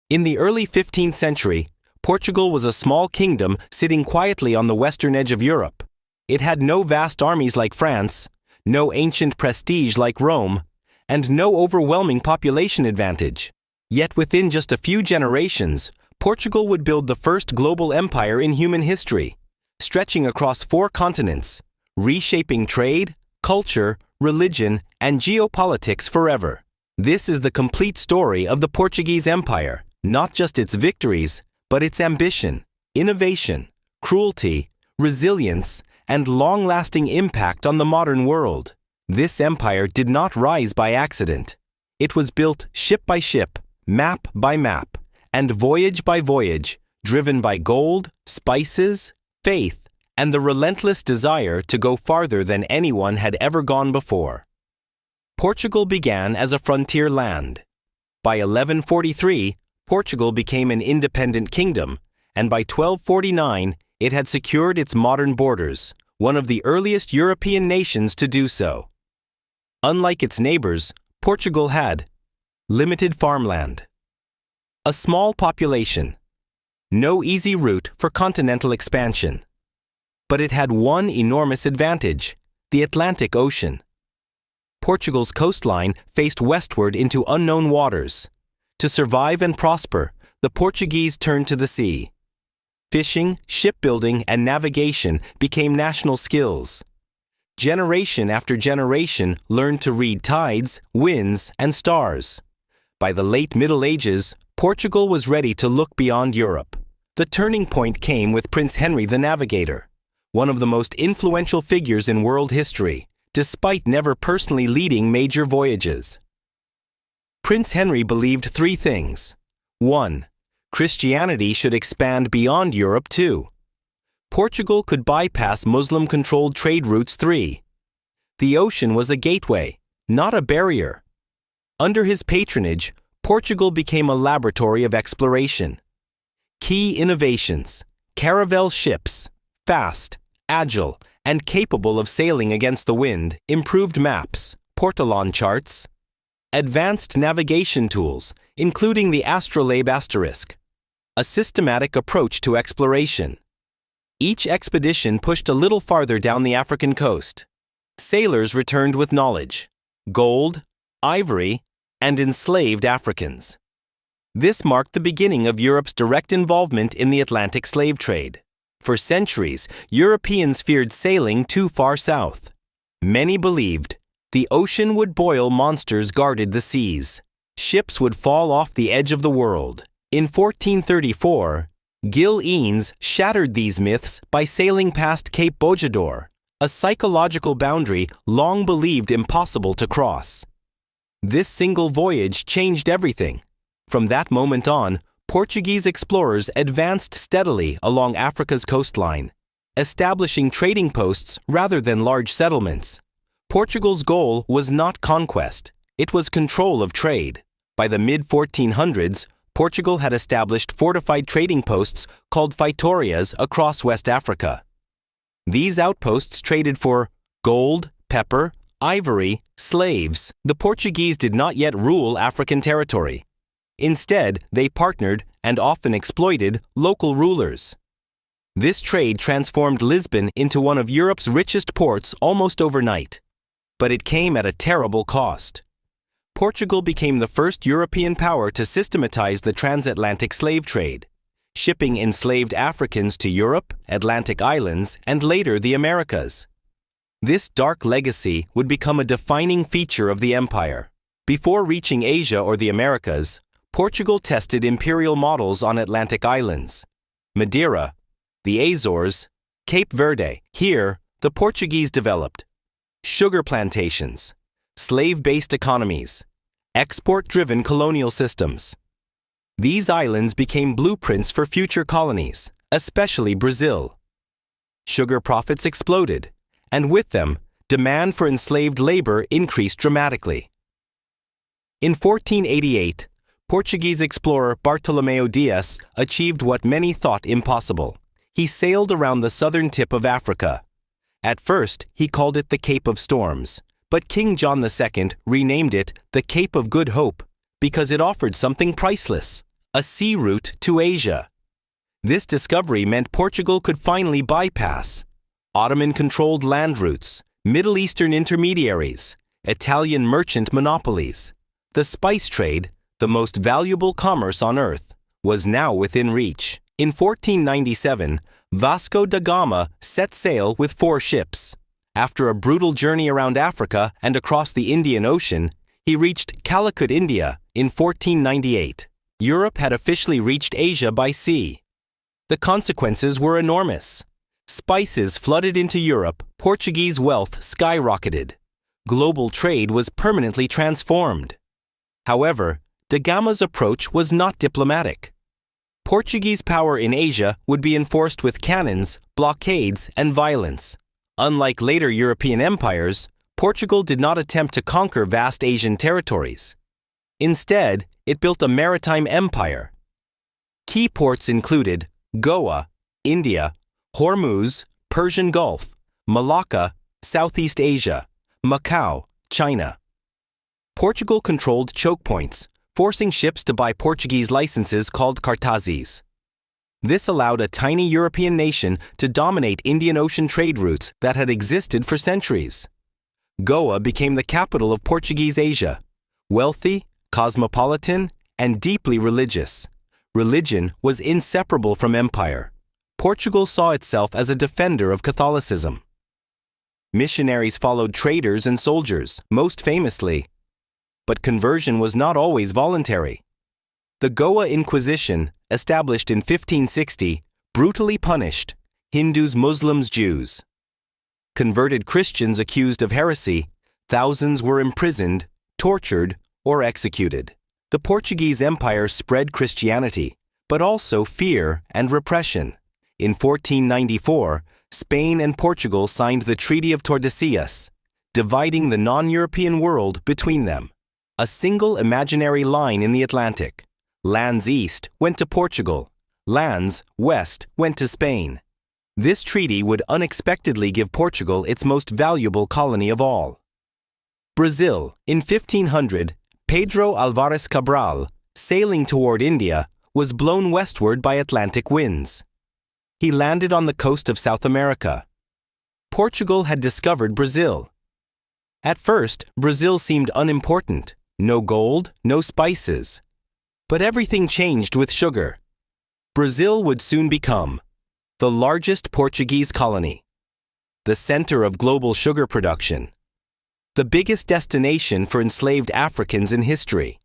In the early 15th century, Portugal was a small kingdom sitting quietly on the western edge of Europe. It had no vast armies like France, no ancient prestige like Rome, and no overwhelming population advantage. Yet within just a few generations, Portugal would build the first global empire in human history, stretching across 4 continents, reshaping trade, culture, religion, and geopolitics forever. This is the complete story of the Portuguese Empire, not just its victories, but its ambition, innovation, cruelty, resilience, and long-lasting impact on the modern world. This empire did not rise by accident. It was built ship by ship, map by map, and voyage by voyage, driven by gold, spices, faith, and the relentless desire to go farther than anyone had ever gone before. Portugal began as a frontier land. By 1143, Portugal became an independent kingdom, and by 1249, it had secured its modern borders, one of the earliest European nations to do so. Unlike its neighbors, Portugal had limited farmland, a small population, no easy route for continental expansion. But it had one enormous advantage: the Atlantic Ocean. Portugal's coastline faced westward into unknown waters. To survive and prosper, the Portuguese turned to the sea. Fishing, shipbuilding, and navigation became national skills. Generation after generation learned to read tides, winds, and stars. By the late Middle Ages, Portugal was ready to look beyond Europe. The turning point came with Prince Henry the Navigator, one of the most influential figures in world history, despite never personally leading major voyages. Prince Henry believed 3 things. 1. Christianity should expand beyond Europe too. Portugal could bypass Muslim-controlled trade routes. 3. The ocean was a gateway, not a barrier. Under his patronage, Portugal became a laboratory of exploration. Key innovations: Caravel ships, fast, agile, and capable of sailing against the wind; improved maps, portolan charts; advanced navigation tools, including the astrolabe asterisk; a systematic approach to exploration. Each expedition pushed a little farther down the African coast. Sailors returned with knowledge: gold, ivory, and enslaved Africans. This marked the beginning of Europe's direct involvement in the Atlantic slave trade. For centuries, Europeans feared sailing too far south. Many believed the ocean would boil monsters guarded the seas. Ships would fall off the edge of the world. In 1434, Gil Eanes shattered these myths by sailing past Cape Bojador, a psychological boundary long believed impossible to cross. This single voyage changed everything. From that moment on, Portuguese explorers advanced steadily along Africa's coastline, establishing trading posts rather than large settlements. Portugal's goal was not conquest, it was control of trade. By the mid-1400s, Portugal had established fortified trading posts called feitorias across West Africa. These outposts traded for gold, pepper, ivory, slaves. The Portuguese did not yet rule African territory. Instead, they partnered and often exploited local rulers. This trade transformed Lisbon into one of Europe's richest ports almost overnight. But it came at a terrible cost. Portugal became the first European power to systematize the transatlantic slave trade, shipping enslaved Africans to Europe, Atlantic islands, and later the Americas. This dark legacy would become a defining feature of the empire. Before reaching Asia or the Americas, Portugal tested imperial models on Atlantic islands: Madeira, the Azores, Cape Verde. Here, the Portuguese developed sugar plantations, slave-based economies, export-driven colonial systems. These islands became blueprints for future colonies, especially Brazil. Sugar profits exploded, and with them, demand for enslaved labor increased dramatically. In 1488, Portuguese explorer Bartolomeu Dias achieved what many thought impossible. He sailed around the southern tip of Africa. At first, he called it the Cape of Storms, but King John II renamed it the Cape of Good Hope because it offered something priceless: a sea route to Asia. This discovery meant Portugal could finally bypass Ottoman-controlled land routes, Middle Eastern intermediaries, Italian merchant monopolies. The spice trade, the most valuable commerce on earth, was now within reach. In 1497, Vasco da Gama set sail with 4 ships. After a brutal journey around Africa and across the Indian Ocean, he reached Calicut, India, in 1498. Europe had officially reached Asia by sea. The consequences were enormous. Spices flooded into Europe, Portuguese wealth skyrocketed. Global trade was permanently transformed. However, da Gama's approach was not diplomatic. Portuguese power in Asia would be enforced with cannons, blockades, and violence. Unlike later European empires, Portugal did not attempt to conquer vast Asian territories. Instead, it built a maritime empire. Key ports included Goa, India, Hormuz, Persian Gulf, Malacca, Southeast Asia, Macau, China. Portugal controlled choke points, forcing ships to buy Portuguese licenses called cartazes. This allowed a tiny European nation to dominate Indian Ocean trade routes that had existed for centuries. Goa became the capital of Portuguese Asia, wealthy, cosmopolitan, and deeply religious. Religion was inseparable from empire. Portugal saw itself as a defender of Catholicism. Missionaries followed traders and soldiers, most famously. But conversion was not always voluntary. The Goa Inquisition, established in 1560, brutally punished Hindus, Muslims, Jews. Converted Christians accused of heresy, thousands were imprisoned, tortured, or executed. The Portuguese Empire spread Christianity, but also fear and repression. In 1494, Spain and Portugal signed the Treaty of Tordesillas, dividing the non-European world between them. A single imaginary line in the Atlantic. Lands east went to Portugal. Lands west went to Spain. This treaty would unexpectedly give Portugal its most valuable colony of all. Brazil, in 1500, Pedro Álvares Cabral, sailing toward India, was blown westward by Atlantic winds. He landed on the coast of South America. Portugal had discovered Brazil. At first, Brazil seemed unimportant. No gold, no spices. But everything changed with sugar. Brazil would soon become the largest Portuguese colony, the center of global sugar production, the biggest destination for enslaved Africans in history.